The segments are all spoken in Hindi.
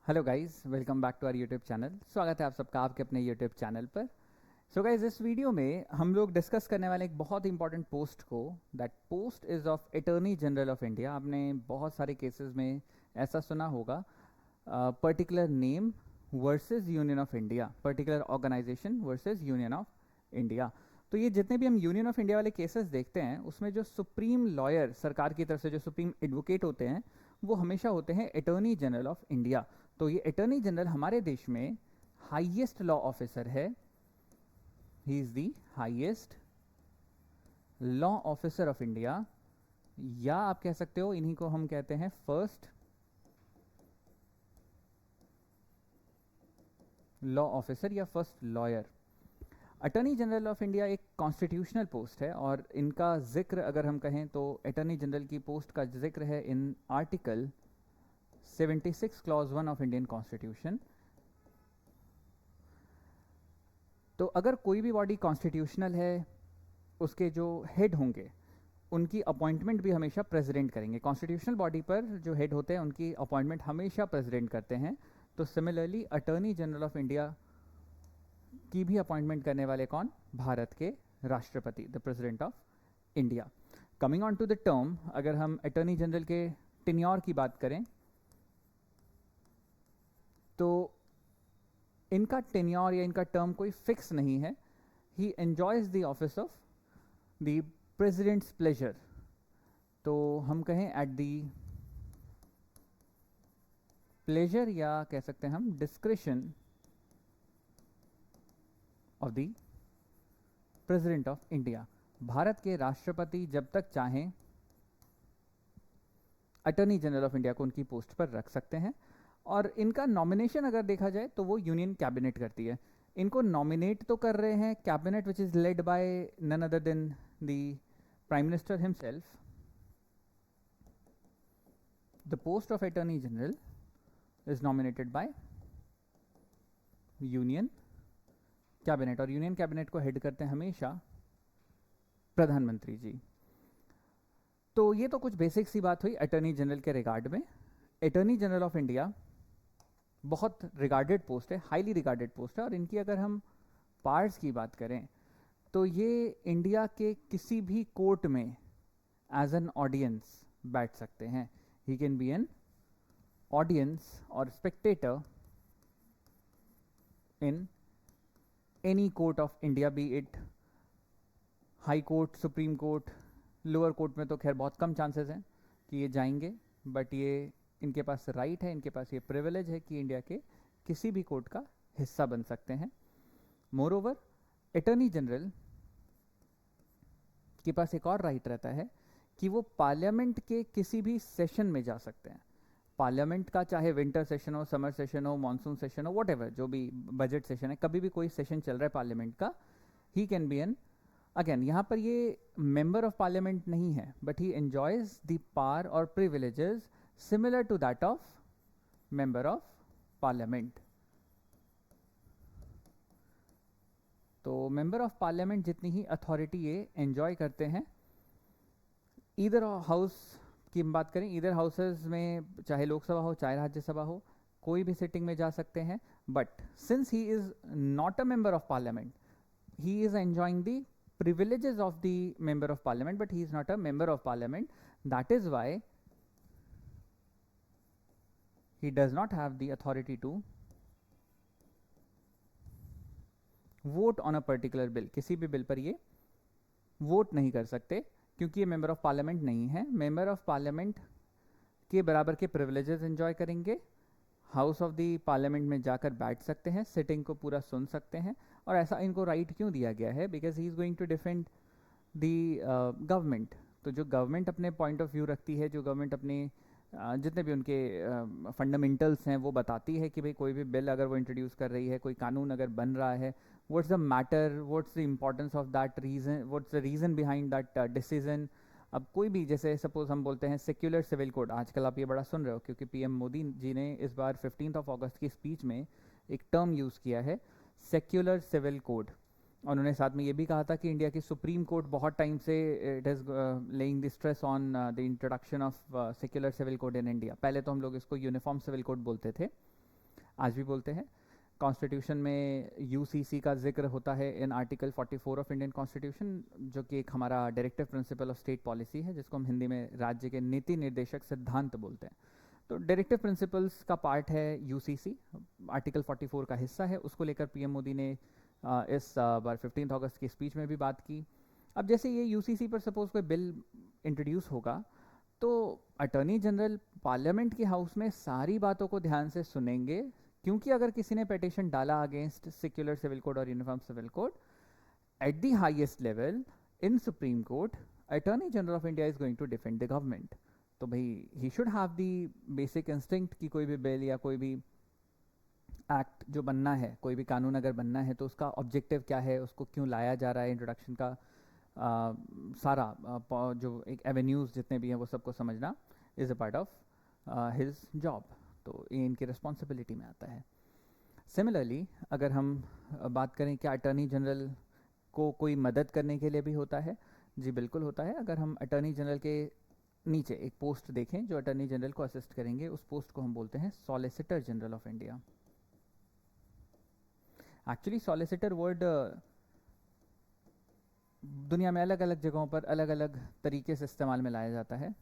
Hello guys, welcome back to our YouTube channel. स्वागत है आप सबका आपके अपने यूट्यूब चैनल पर। सो गाइस, इस वीडियो में हम लोग डिस्कस करने वाले एक बहुत इंपॉर्टेंट पोस्ट को। That post is of attorney general of India. आपने बहुत सारे केसेस में ऐसा सुना होगा, particular name versus Union of India, particular organisation versus Union of India. तो ये जितने भी हम यूनियन ऑफ इंडिया वाले केसेस देखते हैं, उसमें जो सुप्रीम लॉयर सरकार की तरफ से जो सुप्रीम एडवोकेट होते हैं, वो हमेशा होते हैं अटॉर्नी जनरल ऑफ इंडिया। तो ये अटॉर्नी जनरल हमारे देश में हाईएस्ट लॉ ऑफिसर है। He is the highest law officer of India, या आप कह सकते हो इन्हीं को हम कहते हैं फर्स्ट लॉ ऑफिसर या first lawyer. Attorney general of India एक कॉन्स्टिट्यूशनल पोस्ट है, और इनका जिक्र अगर हम कहें तो अटॉर्नी जनरल की पोस्ट का जिक्र है in article 76 clause 1 of Indian constitution. तो अगर कोई भी बॉडी कॉन्स्टिट्यूशनल है, उसके जो हेड होंगे उनकी अपॉइंटमेंट भी हमेशा प्रेसिडेंट करेंगे। कॉन्स्टिट्यूशनल बॉडी पर जो हेड होते हैं उनकी अपॉइंटमेंट हमेशा प्रेसिडेंट करते हैं। तो similarly attorney general of India की भी अपॉइंटमेंट करने वाले कौन? भारत के राष्ट्रपति, the president of India. Coming on to the term, अगर हम अटॉर्नी जनरल के टेन्योर की बात करें तो इनका टेन्योर या इनका टर्म कोई फिक्स नहीं है। He enjoys the office of the president's pleasure. तो हम कहें एट द प्लेजर, या कह सकते हैं हम discretion of the president of India. Bharat के राष्ट्रपति जब तक चाहें अटॉर्नी जनरल ऑफ इंडिया को उनकी पोस्ट पर रख सकते हैं। और इनका नॉमिनेशन अगर देखा जाए तो वो यूनियन कैबिनेट करती है। इनको नॉमिनेट तो कर रहे हैं cabinet, which is led by none other than the prime minister himself. The post of attorney general is nominated by union cabinet, और यूनियन कैबिनेट को हेड करते हैं हमेशा प्रधानमंत्री जी। तो ये तो कुछ बेसिक सी बात हुई अटॉर्नी जनरल के रिगार्ड में। अटॉर्नी जनरल ऑफ इंडिया बहुत रिगार्डेड पोस्ट है, हाईली रिगार्डेड पोस्ट है। और इनकी अगर हम पार्ट्स की बात करें तो ये इंडिया के किसी भी कोर्ट में एज एन ऑडियंस बैठ सकते हैं। He can be an audience और spectator in any court of India, be it high court, supreme court. Lower court में तो खैर बहुत कम चांसेस हैं कि ये जाएंगे, बट ये इनके पास राइट है, इनके पास ये प्रिविलेज है कि इंडिया के किसी भी कोर्ट का हिस्सा बन सकते हैं। मोर ओवर, अटॉर्नी जनरल के पास एक और राइट रहता है कि वो पार्लियामेंट के किसी भी सेशन में जा सकते हैं। पार्लियामेंट का चाहे विंटर सेशन हो, समर सेशन हो, मानसून सेशन हो, वॉट एवर, जो भी बजट सेशन है, कभी भी कोई सेशन चल रहा है पार्लियामेंट का, he can be an, again यहाँ पर ये मेंबर ऑफ पार्लियामेंट नहीं है, but he enjoys the power और privileges similar to that of member of parliament. तो मेंबर ऑफ पार्लियामेंट जितनी ही अथॉरिटी ये एंजॉय करते हैं, ईदर हाउस की हम बात करें, ईदर हाउसेज में चाहे लोकसभा हो चाहे राज्यसभा हो, कोई भी सिटिंग में जा सकते हैं। But since he is not a member of parliament, he is enjoying the privileges of the member of parliament, but he is not a member of parliament. That is why he does not have the authority to vote on a particular bill. किसी भी बिल पर ये वोट नहीं कर सकते क्योंकि ये मेंबर ऑफ पार्लियामेंट नहीं है। मेंबर ऑफ पार्लियामेंट के बराबर के प्रिविलेजेस एंजॉय करेंगे, हाउस ऑफ द पार्लियामेंट में जाकर बैठ सकते हैं, सिटिंग को पूरा सुन सकते हैं। और ऐसा इनको राइट क्यों दिया गया है? Because he is going to defend the government. तो जो गवर्नमेंट अपने पॉइंट ऑफ व्यू रखती है, जो गवर्नमेंट अपने जितने भी उनके फंडामेंटल्स हैं वो बताती है कि भाई कोई भी बिल अगर वो इंट्रोड्यूस कर रही है, कोई कानून अगर बन रहा है, what's the matter, what's the importance of that reason, what's the reason behind that decision. अब कोई भी, जैसे सपोज हम बोलते हैं सेक्युलर सिविल कोड, आजकल आप ये बड़ा सुन रहे हो क्योंकि पीएम मोदी जी ने इस बार 15 अगस्त की स्पीच में एक टर्म यूज़ किया है, सेक्युलर सिविल कोड। और उन्होंने साथ में ये भी कहा था कि इंडिया की सुप्रीम कोर्ट बहुत टाइम से it is laying the stress on the introduction of secular civil code in India. पहले तो हम लोग इसको यूनिफॉर्म सिविल कोड बोलते थे, आज भी बोलते हैं। कॉन्स्टिट्यूशन में यूसीसी का जिक्र होता है in article 44 of Indian constitution, जो कि एक हमारा directive principle of state policy है, जिसको हम हिंदी में राज्य के नीति निर्देशक सिद्धांत बोलते हैं। तो डायरेक्टिव प्रिंसिपल्स का पार्ट है यूसीसी, आर्टिकल 44 का हिस्सा है। उसको लेकर पीएम मोदी ने इस बार 15 अगस्त की स्पीच में भी बात की। अब जैसे ये यूसीसी पर सपोज कोई बिल इंट्रोड्यूस होगा, तो अटॉर्नी जनरल पार्लियामेंट की हाउस में सारी बातों को ध्यान से सुनेंगे, क्योंकि अगर किसी ने पिटिशन डाला अगेंस्ट सेक्युलर सिविल कोड और uniform civil code, at the highest level in supreme court, attorney general of India is going to defend the government. तो भाई he should have the basic instinct कि कोई भी बिल या कोई भी एक्ट जो बनना है, कोई भी कानून अगर बनना है, तो उसका ऑब्जेक्टिव क्या है, उसको क्यों लाया जा रहा है, इंट्रोडक्शन का सारा जो एक एवेन्यूज़ जितने भी हैं वो सबको समझना is a part of his job. तो ये इनकी रिस्पॉन्सिबिलिटी में आता है। सिमिलरली अगर हम बात करें क्या अटॉर्नी जनरल को कोई मदद करने के लिए भी होता है, जी बिल्कुल होता है। अगर हम अटॉर्नी जनरल के नीचे एक पोस्ट देखें जो अटॉर्नी जनरल को असिस्ट करेंगे, उस पोस्ट को हम बोलते हैं solicitor general of India. Actually solicitor word दुनिया में अलग अलग जगहों पर अलग अलग तरीके से इस्तेमाल में लाया जाता है।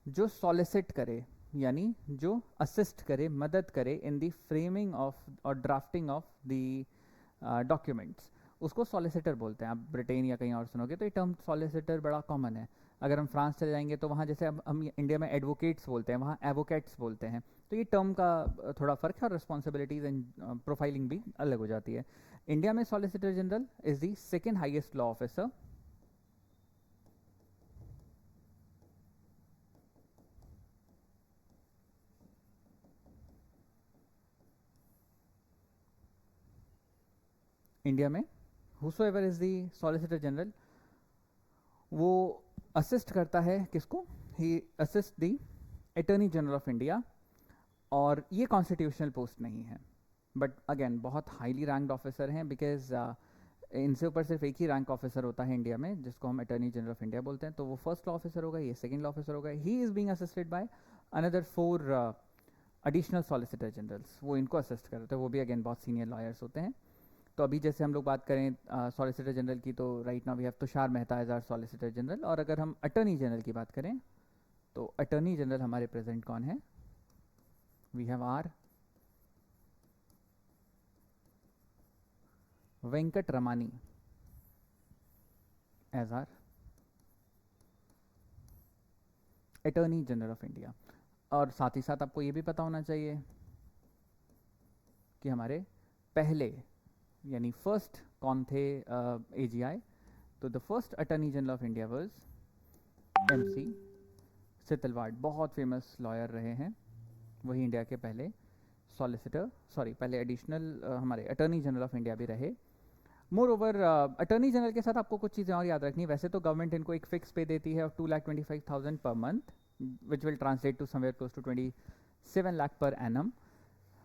जो सॉलिसिट करे यानी जो असिस्ट करे, मदद करे इन दी फ्रेमिंग ऑफ और ड्राफ्टिंग ऑफ दी डॉक्यूमेंट्स, उसको सॉलिसिटर बोलते हैं। आप ब्रिटेन या कहीं और सुनोगे तो ये टर्म सॉलिसिटर बड़ा कॉमन है। अगर हम फ्रांस चले जाएंगे तो वहाँ जैसे अब हम इंडिया में एडवोकेट्स बोलते हैं, वहाँ एवोकेट्स बोलते हैं। तो ये टर्म का थोड़ा फ़र्क है और रिस्पॉन्सिबिलिटीज़ एंड प्रोफाइलिंग भी अलग हो जाती है। इंडिया में solicitor general is the second highest law officer. India में whosoever is the solicitor general, वो असिस्ट करता है किसको, he assist the attorney general of India. और ये कॉन्स्टिट्यूशनल पोस्ट नहीं है, बट अगेन बहुत हाईली रैंक्ड ऑफिसर हैं, बिकॉज इनसे ऊपर सिर्फ एक ही रैंक ऑफिसर होता है इंडिया में, जिसको हम अटॉर्नी जनरल ऑफ इंडिया बोलते हैं। तो वो फर्स्ट लॉ ऑफिसर होगा, ये सेकंड लॉ ऑफिसर होगा। He is being assisted by another 4 additional solicitor generals, वो इनको असिस्ट करते हैं। वो भी अगेन बहुत सीनियर लॉयर्स होते हैं। तो अभी जैसे हम लोग बात करें सॉलिसिटर जनरल की, तो right now we have Tushar Mehta as our solicitor general. और अगर हम अटॉर्नी जनरल की बात करें, तो अटॉर्नी जनरल हमारे प्रेजेंट कौन है, we have R Venkat Ramani as our attorney general of India. और साथ ही साथ आपको ये भी पता होना चाहिए कि हमारे पहले यानी फर्स्ट कौन थे एजीआई। तो the first attorney general of India was MC Setalvad, बहुत फेमस लॉयर रहे हैं। वही इंडिया के पहले पहले एडिशनल हमारे अटॉर्नी जनरल ऑफ इंडिया भी रहे। मोर ओवर अटॉर्नी जनरल के साथ आपको कुछ चीज़ें और याद रखनी। वैसे तो गवर्नमेंट इनको एक फिक्स पे देती है of 2,25,000 per month, which will translate to somewhere close to 27 lakh per annum.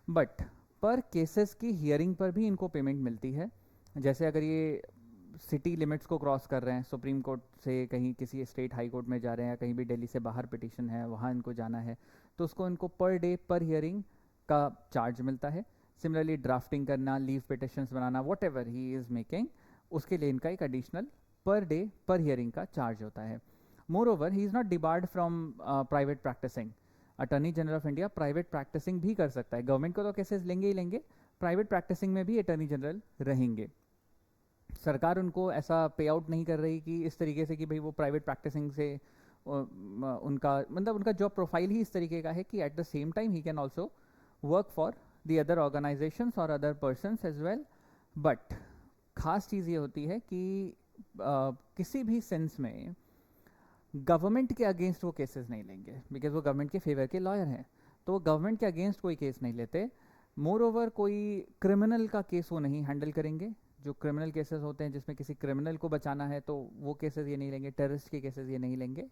But per cases की हियरिंग पर भी इनको पेमेंट मिलती है। जैसे अगर ये सिटी लिमिट्स को क्रॉस कर रहे हैं, सुप्रीम कोर्ट से कहीं किसी स्टेट हाई कोर्ट में जा रहे हैं, या कहीं भी दिल्ली से बाहर पिटिशन है वहाँ इनको जाना है, तो उसको इनको पर डे पर हियरिंग का चार्ज मिलता है। सिमिलरली ड्राफ्टिंग करना, leave petitions banana, what ever he is making, उसके लिए इनका एक एडिशनल पर डे पर हियरिंग का चार्ज होता है। Moreover he is not debarred from private practicing. Attorney general of India private practicing भी कर सकता है। गवर्नमेंट को तो केसेस लेंगे ही लेंगे, प्राइवेट प्रैक्टिसिंग में भी अटॉर्नी जनरल रहेंगे। सरकार उनको ऐसा पे आउट नहीं कर रही कि इस तरीके से कि भाई वो प्राइवेट प्रैक्टिसिंग से उनका मतलब उनका जॉब प्रोफाइल ही इस तरीके का है कि at the same time he can also work for the other organisations और other persons as well. But खास चीज़ ये होती है कि किसी भी सेंस में गवर्नमेंट के अगेंस्ट वो केसेस नहीं लेंगे, बिकॉज वो गवर्नमेंट के फेवर के लॉयर हैं, तो वो गवर्नमेंट के अगेंस्ट कोई केस नहीं लेते। मोर ओवर कोई क्रिमिनल का केस वो नहीं हैंडल करेंगे। जो क्रिमिनल केसेस होते हैं जिसमें किसी क्रिमिनल को बचाना है, तो वो केसेस ये नहीं लेंगे। टेररिस्ट के केसेस ये नहीं लेंगे।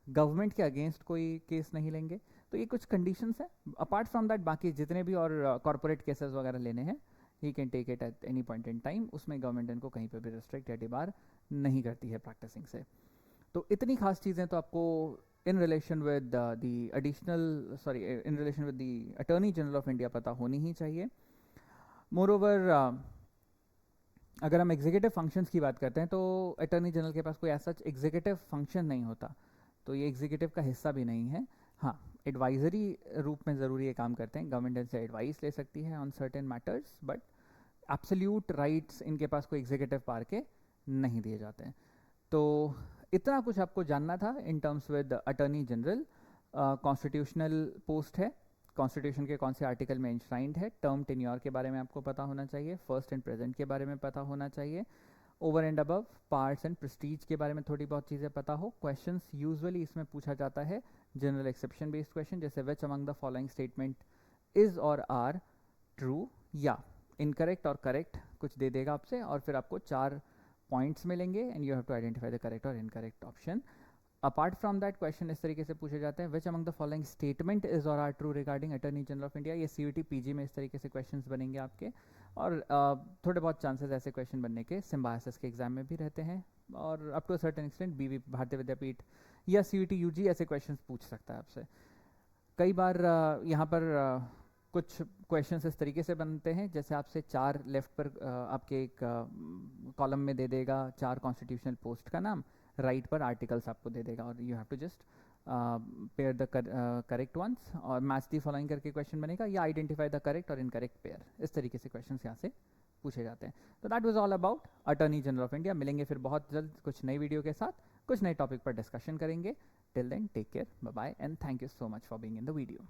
गवर्नमेंट के अगेंस्ट कोई केस नहीं लेंगे। तो ये कुछ कंडीशंस हैं। अपार्ट फ्रॉम दैट बाकी जितने भी और कॉर्पोरेट केसेस वगैरह लेने हैं, he can take it at any point in time. उसमें गवर्नमेंट इनको कहीं पर भी रिस्ट्रिक्ट या डिबार नहीं करती है प्रैक्टिसिंग से। तो इतनी खास चीज़ें तो आपको in relation with the additional sorry in relation with the Attorney General of India पता होनी ही चाहिए. Moreover, अगर हम एग्जीक्यूटिव फंक्शंस की बात करते हैं तो अटर्नी जनरल के पास कोई ऐसा एग्जीक्यूटिव फंक्शन नहीं होता, तो ये एग्जीक्यूटिव का हिस्सा भी नहीं है. हाँ, एडवाइजरी रूप में ज़रूर ये काम करते हैं, गवर्नमेंट से एडवाइस ले सकती है on certain matters, but absolute rights इनके पास कोई एग्जीक्यूटिव पावर के नहीं दिए जाते हैं. तो इतना कुछ आपको जानना था in terms with attorney general. Constitutional post है, कॉन्स्टिट्यूशन के कौन से आर्टिकल में इंश्राइंड है, टर्म टेन्योर के बारे में आपको पता होना चाहिए, फर्स्ट एंड प्रेजेंट के बारे में पता होना चाहिए, over and above parts and Prestige के बारे में थोड़ी बहुत चीज़ें पता हो. क्वेश्चंस यूजुअली इसमें पूछा जाता है जनरल एक्सेप्शन बेस्ड क्वेश्चन, जैसे विच among the following statement is और आर ट्रू, या इनकरेक्ट और करेक्ट कुछ दे देगा आपसे, और फिर आपको 4 पॉइंट्स मिलेंगे and you have to identify the correct और incorrect option. Apart from that question इस तरीके से पूछे जाते हैं, which among the following statement is और are true regarding attorney general of India. ये CUT PG में इस तरीके से क्वेश्चंस बनेंगे आपके, और थोड़े बहुत चांसेस ऐसे क्वेश्चन बनने के सिम्बायोसिस के एग्जाम में भी रहते हैं, और up to a certain extent BV Bharatiya विद्यापीठ या CUT UG ऐसे क्वेश्चंस पूछ सकता है आपसे. कई बार यहाँ पर कुछ क्वेश्चंस इस तरीके से बनते हैं, जैसे आपसे 4 लेफ्ट पर आपके एक कॉलम में दे देगा 4 कॉन्स्टिट्यूशनल पोस्ट का नाम, राइट पर आर्टिकल्स आपको दे देगा, और you have to just pair the correct ones, और मैच दी फॉलोइंग करके क्वेश्चन बनेगा, या आइडेंटिफाई द करेक्ट और इनकरेक्ट पेयर. इस तरीके से क्वेश्चंस यहाँ से पूछे जाते हैं. तो that was all about attorney general of India. मिलेंगे फिर बहुत जल्द कुछ नई वीडियो के साथ, कुछ नए टॉपिक पर डिस्कशन करेंगे. Till then take care, bye bye, and thank you so much for being in the video.